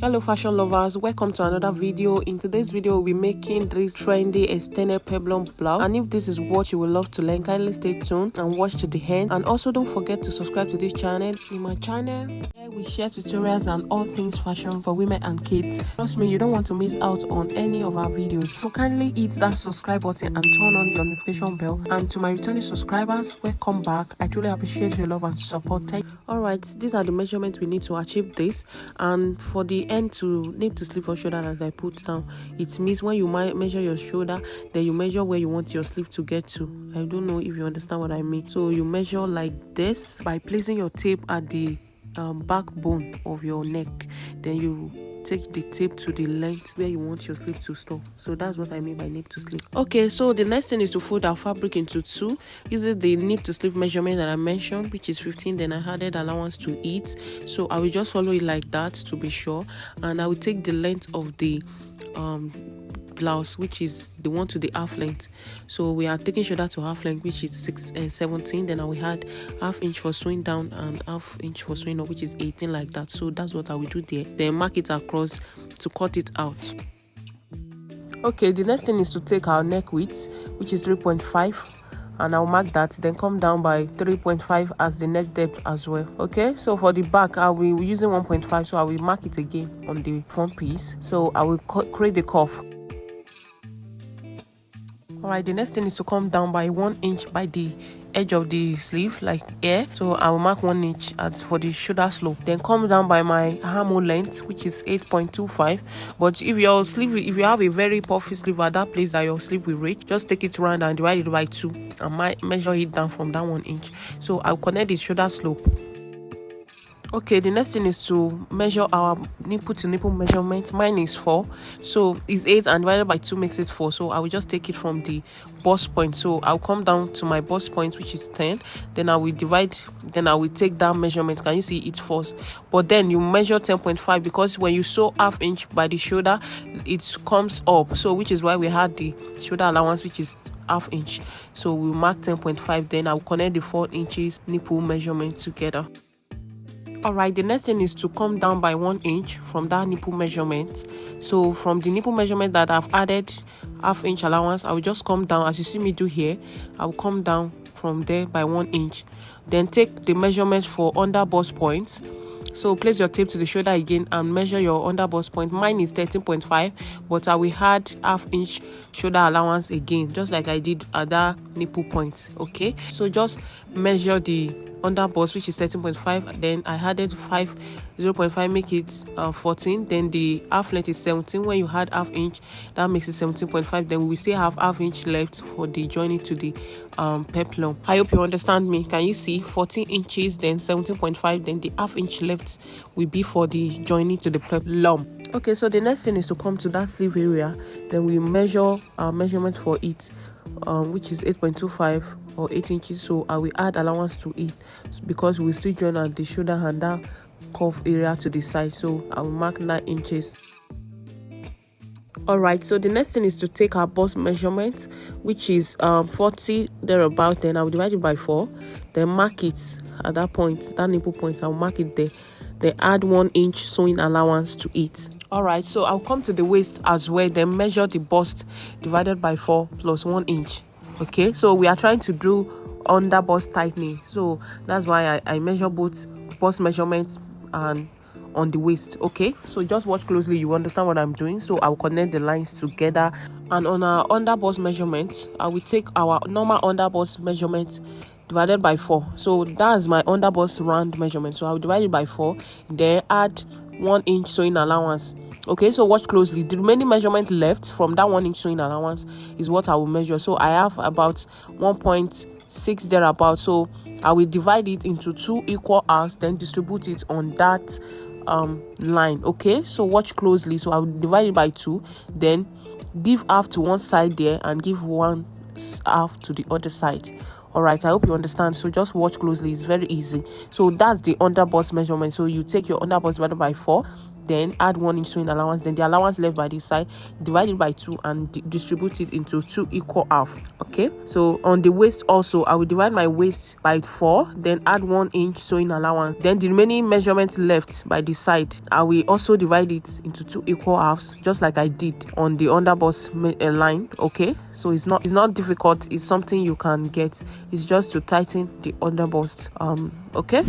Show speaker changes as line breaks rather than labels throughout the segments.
Hello fashion lovers, welcome to another video. In today's video we'll be making this trendy extended peplum blouse, and if this is what you would love to learn, kindly stay tuned and watch to the end. And also don't forget to subscribe to this channel. In my channel here we share tutorials and all things fashion for women and kids. Trust me, you don't want to miss out on any of our videos, so kindly hit that subscribe button and turn on the notification bell. And to my returning subscribers, welcome back. I truly appreciate your love and support. All right, these are the measurements we need to achieve this. And for the end to nip to sleeve or shoulder that I put down, it means when you measure your shoulder, then you measure where you want your sleeve to get to. I don't know if you understand what I mean. So you measure like this by placing your tape at the backbone of your neck. Then you take the tape to the length where you want your sleeve to stop. So that's what I mean by nip to sleeve. Okay, so the next thing is to fold our fabric into two using the nip to sleeve measurement that I mentioned, which is 15. Then I added allowance to it, so I will just follow it like that to be sure. And I will take the length of the blouse, which is the one to the half length. So we are taking shoulder to half length, which is 6 and 17. Then I will add half inch for sewing down and half inch for sewing up, which is 18, like that. So that's what I will do there. Then mark it across to cut it out. Okay, the next thing is to take our neck width, which is 3.5, and I'll mark that, then come down by 3.5 as the neck depth as well. Okay, so for the back I'll be using 1.5, so I will mark it again on the front piece. So I will create the cuff. All right, the next thing is to come down by 1 inch by the edge of the sleeve, like here. So I will mark 1 inch as for the shoulder slope. Then come down by my armhole length, which is 8.25. But if your sleeve, if you have a very puffy sleeve at that place that your sleeve will reach, just take it round and divide it by 2 and measure it down from that 1 inch. So I'll connect the shoulder slope. Okay, the next thing is to measure our nipple to nipple measurement. Mine is 4, so it's 8 and divided by 2 makes it 4. So I will just take it from the bust point. So I'll come down to my bust point, which is 10. Then I will divide, then I will take that measurement. Can you see it falls? But then you measure 10.5, because when you sew half inch by the shoulder, it comes up. So which is why we had the shoulder allowance, which is half inch. So we mark 10.5. Then I'll connect the 4 inches nipple measurement together. All right, the next thing is to come down by 1 inch from that nipple measurement. So from the nipple measurement that I've added half inch allowance, I will just come down as you see me do here. I will come down from there by 1 inch. Then take the measurement for under bust points. So place your tape to the shoulder again and measure your under bust point. Mine is 13.5, but I will add half inch shoulder allowance again, just like I did at that nipple point. Okay, so just measure the under bust, which is 13.5. Then I added 0.5, make it 14. Then the half length is 17. When you add half inch, that makes it 17.5. Then we still have half inch left for the joining to the peplum. I hope you understand me. Can you see 14 inches, then 17.5, then the half inch left will be for the joining to the peplum. Okay, so the next thing is to come to that sleeve area. Then we measure our measurement for it, which is 8.25 or 8 inches. So I will add allowance to it because we still join at the shoulder and that cuff area to the side. So I will mark 9 inches. All right, so the next thing is to take our bust measurement, which is 40 thereabout. Then I will divide it by 4, then mark it at that point, that nipple point. I'll mark it there, then add 1 inch sewing allowance to it. All right, so I'll come to the waist as well, then measure the bust divided by 4 plus 1 inch. Okay, so we are trying to do under bust tightening, so that's why I measure both bust measurements and on the waist. Okay, so just watch closely, you understand what I'm doing. So I'll connect the lines together, and on our under bust measurement, I will take our normal under bust measurement divided by 4. So that's my under bust round measurement. So I'll divide it by 4, then add 1 inch sewing allowance. Okay, so watch closely. The remaining measurement left from that 1 inch sewing allowance is what I will measure. So I have about 1.6 thereabout. So I will divide it into 2 equal halves, then distribute it on that line. Okay, so watch closely. So I will divide it by 2, then give half to one side there and give one half to the other side. All right, I hope you understand. So just watch closely, it's very easy. So that's the under bust measurement. So you take your under bust divided by 4, then add 1 inch sewing allowance, then the allowance left by the side, divide it by 2 and distribute it into 2 equal half. Okay, so on the waist also, I will divide my waist by 4, then add 1 inch sewing allowance, then the remaining measurement left by the side, I will also divide it into 2 equal halves, just like I did on the underbust line. Okay, so it's not difficult, it's something you can get. It's just to tighten the underbust. Okay.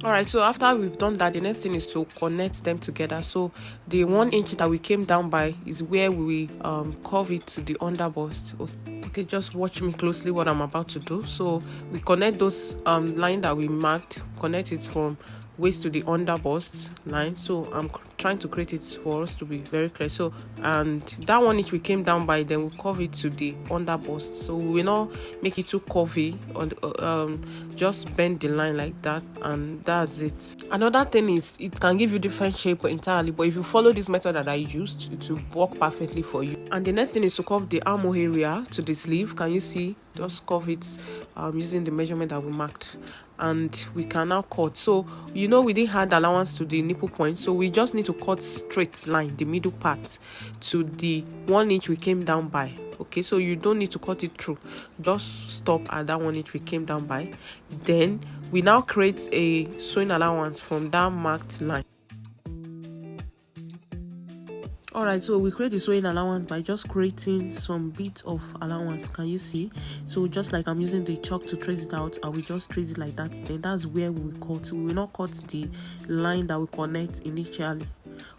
All right, so after we've done that, the next thing is to connect them together. So the 1 inch that we came down by is where we curve it to the underbust. Okay, just watch me closely what I'm about to do. So we connect those line that we marked, connect it from waist to the underbust line. So I'm trying to create it for us to be very clear. So, and that 1 inch we came down by, then we curve it to the underbust. So we will not make it too curvy, or just bend the line like that, and that's it. Another thing is, it can give you different shape entirely, but if you follow this method that I used, it will work perfectly for you. And the next thing is to curve the armhole area to the sleeve. Can you see? Just curve it using the measurement that we marked, and we can now cut. So we didn't add allowance to the nipple point, so we just need to cut straight line, the middle part, to the 1 inch we came down by. Okay, so you don't need to cut it through, just stop at that 1 inch we came down by. Then we now create a sewing allowance from that marked line. Alright, so we create the sewing allowance by just creating some bits of allowance. Can you see? So just like I'm using the chalk to trace it out, I will just trace it like that. Then that's where we cut. We will not cut the line that we connect initially.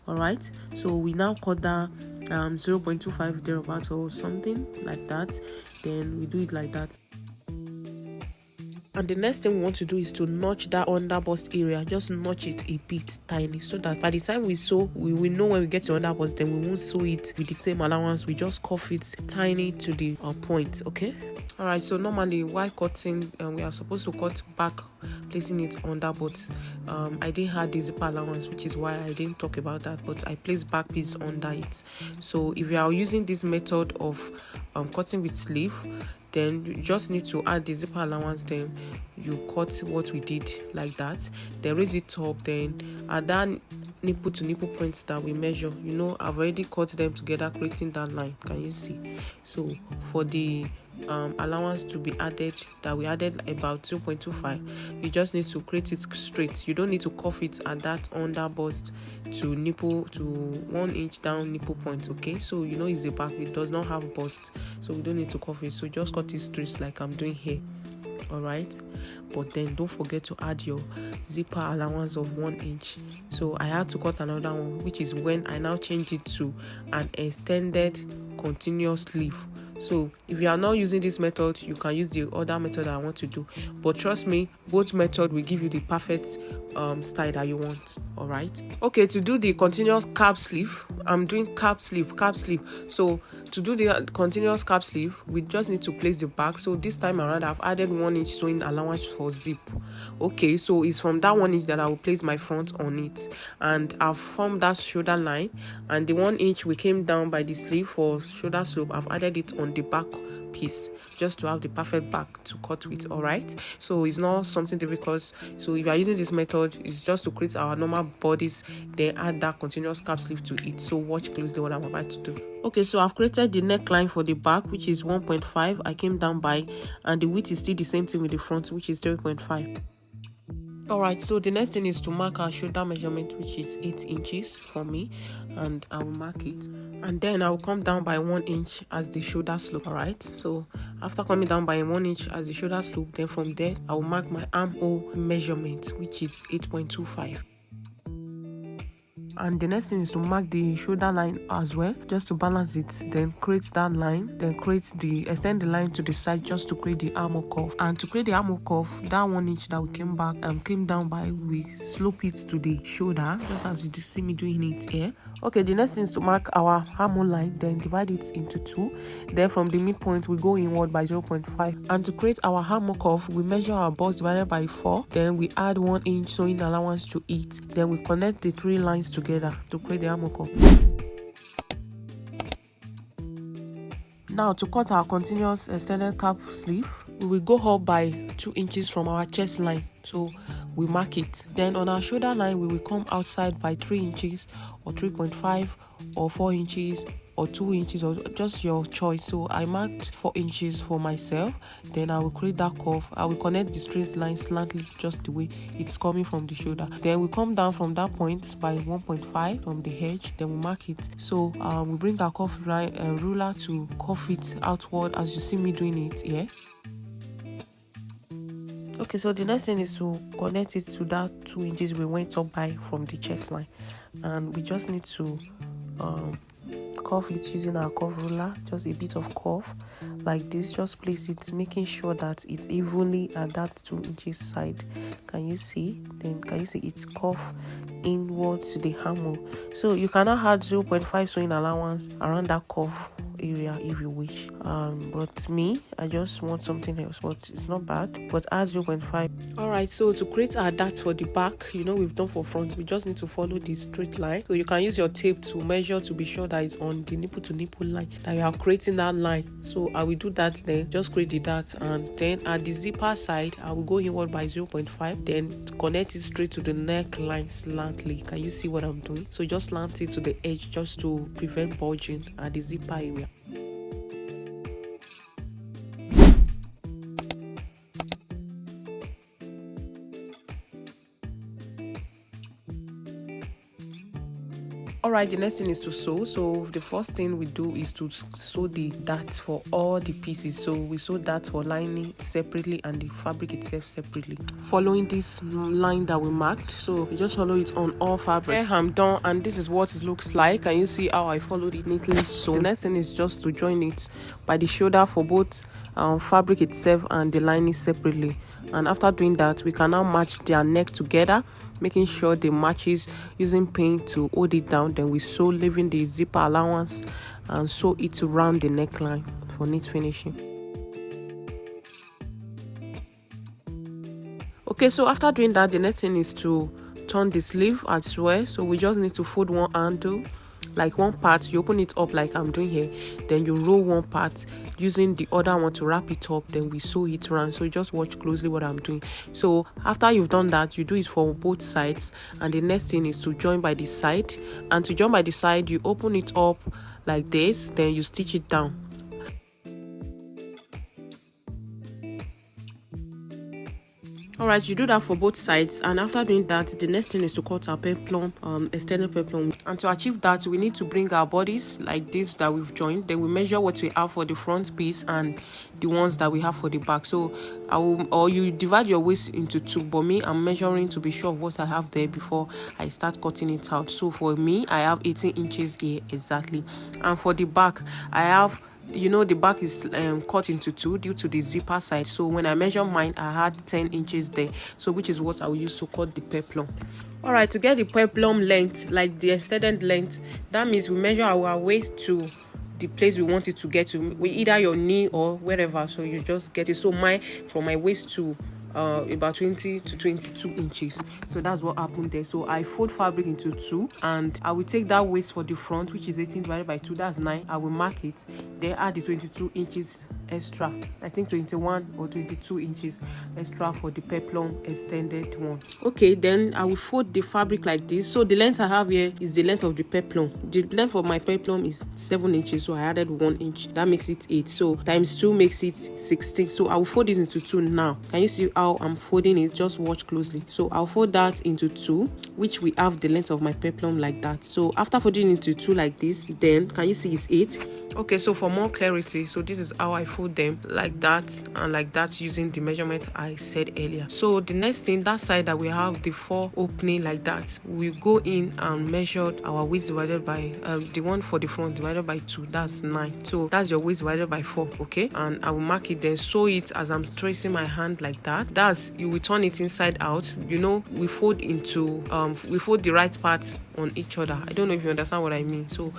Alright, so we now cut that 0.25 thereabouts or something like that. Then we do it like that. And the next thing we want to do is to notch that underbust area. Just notch it a bit tiny, so that by the time we sew, we will know when we get to underbust, then we won't sew it with the same allowance. We just cuff it tiny to the point. Okay. All right, so normally while cutting, we are supposed to cut back, placing it under, but I didn't have the zipper allowance, which is why I didn't talk about that, but I placed back piece under it. So if you are using this method of cutting with sleeve, then you just need to add the zipper allowance, then you cut what we did like that, then raise it up, then add that nipple to nipple points that we measure. I've already cut them together, creating that line. Can you see? So for the allowance to be added, that we added about 2.25, you just need to create it straight. You don't need to cuff it at that underbust to nipple to 1 inch down nipple point. Okay, so it's a back, it does not have bust, so we don't need to cuff it. So just cut it straight like I'm doing here. All right, but then don't forget to add your zipper allowance of 1 inch. So I had to cut another one, which is when I now change it to an extended continuous sleeve. So if you are not using this method, you can use the other method I want to do, but trust me, both method will give you the perfect style that you want. All right. Okay, to do the continuous cap sleeve, I'm doing cap sleeve. So to do the continuous cap sleeve, we just need to place the back. So this time around, I've added 1 inch sewing allowance for zip. Okay, so it's from that 1 inch that I will place my front on it, and I've formed that shoulder line, and the 1 inch we came down by the sleeve for shoulder slope, I've added it on the back piece, just to have the perfect back to cut with. All right, so it's not something difficult. So if you are using this method, it's just to create our normal bodice, then add that continuous cap sleeve to it. So watch closely what I'm about to do. Okay, so I've created the neckline for the back, which is 1.5 I came down by, and the width is still the same thing with the front, which is 3.5. All right, so the next thing is to mark our shoulder measurement, which is 8 inches for me, and I will mark it, and then I will come down by 1 inch as the shoulder slope. All right, so after coming down by 1 inch as the shoulder slope, then from there I will mark my armhole measurement, which is 8.25. And the next thing is to mark the shoulder line as well, just to balance it. Then create that line, then extend the line to the side, just to create the armhole curve. And to create the armhole curve, that 1 inch that we came down by, we slope it to the shoulder, just as you see me doing it here. Okay, the next thing is to mark our armhole line, then divide it into 2. Then from the midpoint, we go inward by 0.5. And to create our armhole curve, we measure our bust divided by 4. Then we add 1 inch sewing allowance to it. Then we connect the 3 lines together to create the armhole curve. Now to cut our continuous extended cap sleeve, we will go up by 2 inches from our chest line. So we mark it. Then on our shoulder line, we will come outside by 3 inches or 3.5 or 4 inches or 2 inches, or just your choice. So I marked 4 inches for myself. Then I will create that curve. I will connect the straight line slightly, just the way it's coming from the shoulder. Then we come down from that point by 1.5 from the edge. Then we mark it. So we bring our curve line ruler to curve it outward, as you see me doing it here. Okay, so the next thing is to connect it to that 2 inches we went up by from the chest line, and we just need to curve it using our curve ruler, just a bit of curve like this. Just place it, making sure that it's evenly at that 2 inches side. Can you see? Then can you see it's curve inward to the hammer? So you cannot add 0.5 sewing allowance around that curve area if you wish, but me, I just want something else, but it's not bad, but add 0.5. All right, so to create our darts for the back, we've done for front, we just need to follow this straight line. So you can use your tape to measure to be sure that it's on the nipple to nipple line, that you are creating that line. So I will do that. Then just create the dart, and then at the zipper side I will go inward by 0.5, then connect it straight to the neckline slantly. Can you see what I'm doing? So just slant it to the edge, just to prevent bulging at the zipper area. Alright, the next thing is to sew. So the first thing we do is to sew the darts for all the pieces. So we sew that for lining separately and the fabric itself separately, following this line that we marked. So we just follow it on all fabric. Okay, I'm done, and this is what it looks like. Can you see how I followed it neatly? So the next thing is just to join it by the shoulder for both fabric itself and the lining separately. And after doing that, we can now match their neck together, making sure they matches using pin to hold it down. Then we sew, leaving the zipper allowance, and sew it around the neckline for neat finishing. Okay, so after doing that, the next thing is to turn the sleeve as well. So we just need to fold one handle, like one part, you open it up like I'm doing here, then you roll one part using the other one to wrap it up, then we sew it around. So just watch closely what I'm doing. So after you've done that, you do it for both sides, and the next thing is to join by the side. And to join by the side, you open it up like this, then you stitch it down. Alright, you do that for both sides, and after doing that, the next thing is to cut our peplum, extended peplum. And to achieve that, we need to bring our bodies like this that we've joined. Then we measure what we have for the front piece and the ones that we have for the back. So you divide your waist into two, but me, I'm measuring to be sure of what I have there before I start cutting it out. So for me, I have 18 inches here exactly, and for the back, I have, the back is cut into two due to the zipper side. So when I measure mine, I had 10 inches there, so which is what I will use to cut the peplum. All right, to get the peplum length, like the extended length, that means we measure our waist to the place we want it to get to, either your knee or wherever. So you just get it. So mine, from my waist to about 20 to 22 inches. So that's what happened there. So I fold fabric into two, and I will take that waist for the front, which is 18 divided by 2, that's 9. I will mark it, then add the 22 inches extra, I think 21 or 22 inches extra for the peplum extended one. Okay, then I will fold the fabric like this. So the length I have here is the length of the peplum. The length of my peplum is 7 inches, so I added 1 inch, that makes it 8. So times 2 makes it 16. So I will fold it into 2 now. Can you see how I'm folding it? Just watch closely. So I'll fold that into 2, which we have the length of my peplum like that. So after folding into 2 like this, then can you see it's 8? Okay, so for more clarity, so this is how I fold them, like that and like that, using the measurement I said earlier. So the next thing, that side that we have the 4 opening like that, we go in and measure our waist divided by the one for the front divided by 2, that's 9. So that's your waist divided by 4. Okay, and I will mark it, then sew it as I'm tracing my hand like that. That's, you will turn it inside out. We fold into we fold the right part on each other. I don't know if you understand what I mean. So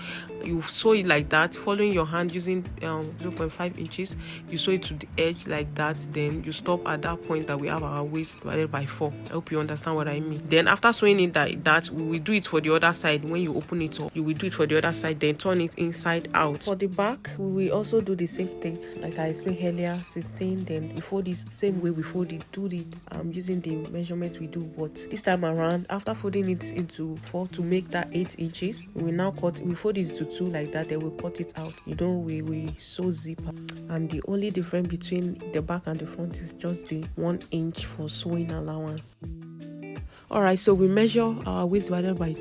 you sew it like that, following your hand using 0.5 inches. You sew it to the edge like that, then you stop at that point that we have our waist divided by 4. I hope you understand what I mean. Then after sewing it like that, we will do it for the other side. When you open it up, you will do it for the other side, then turn it inside out. For the back, we will also do the same thing like I explained earlier, 16. Then we fold this same way we fold do it using the measurement we do, but this time around, after folding it into 4 to make that 8 inches, we now fold it to 2 like that, then we cut it out. We sew zipper, and the only difference between the back and the front is just the 1 inch for sewing allowance. Alright, so we measure our waist divided by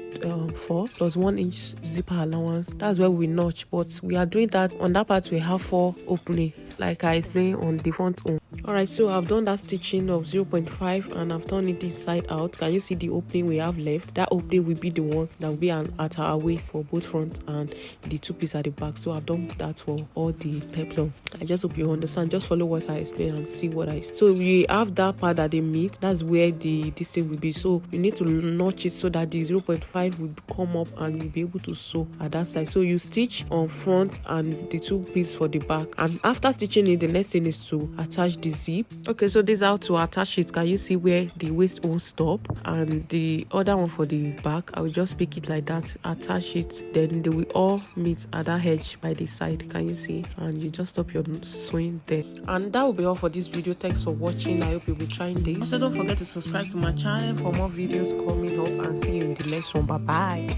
4 plus 1 inch zipper allowance. That's where we notch, but we are doing that on that part. We have 4 opening like I explained on the front one. Alright, so I've done that stitching of 0.5 and I've done it this side out. Can you see the opening we have left? That opening will be the one that will be at our waist for both front and the 2 pieces at the back. So I've done that for all the peplum. I just hope you understand. Just follow what I explain and see what I. So we have that part that they meet. That's where this thing will be. So you need to notch it so that the 0.5 will come up and you'll be able to sew at that side. So you stitch on front and the 2 pieces for the back, and after stitching it, the next thing is to attach the zip. Okay, so this is how to attach it. Can you see where the waist won't stop, and the other one for the back, I will just pick it like that, attach it, then they will all meet at that edge by the side. Can you see? And you just stop your sewing there. And that will be all for this video. Thanks for watching. I hope you'll be trying this. Also, don't forget to subscribe to my channel for more videos coming up, and see you in the next one. Bye bye.